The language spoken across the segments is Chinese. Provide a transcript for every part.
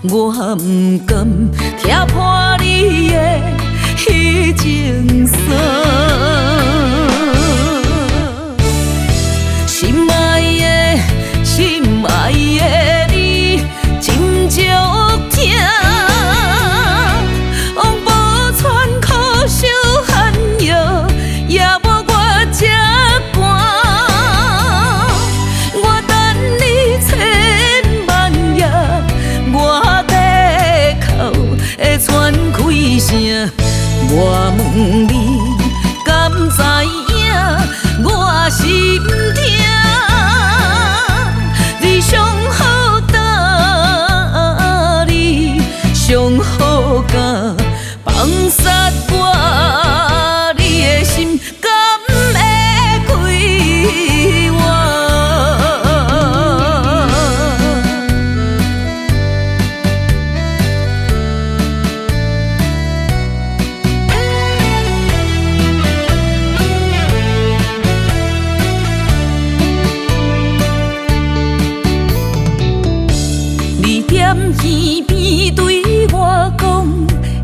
我不甘听破你的迄情酸。心爱的，心爱的你，真足疼。往无喘苦守寒夜，也无我这寒。我等你千万夜，我地哭会喘开声。我问你，敢知影我心痛？你上好答你，上好教放杀我，你的心敢会开我？你踮耳边对我讲，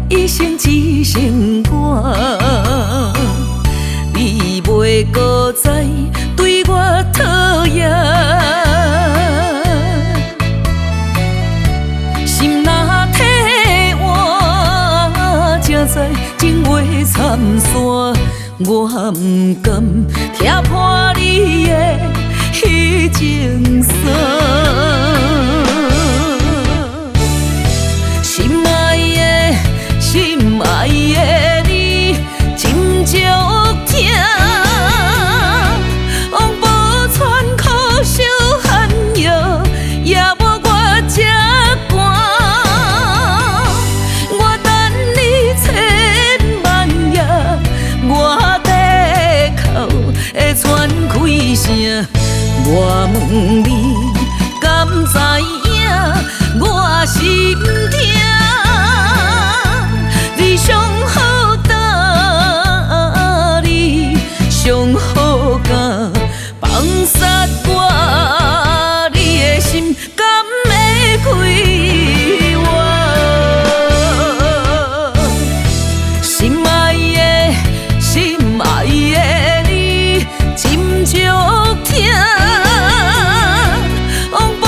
一生一生我，你袂搁再对我讨厌。心若体换，才知情话参山。我不甘听破你的迄情酸。心爱的，心爱的你，真足疼。往无喘苦守寒夜，也无我这寒。我等你千万夜，我地哭会喘开声。我问你，敢知影我心痛？你上好答你，上好教放杀我，你的心敢会开我？心爱的，心爱的你，真足疼。往无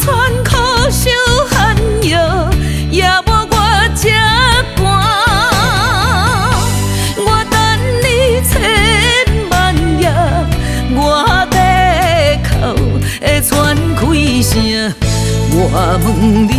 喘苦守寒夜，也无我这寒。我等你千万夜，我地哭会喘开声。我问你，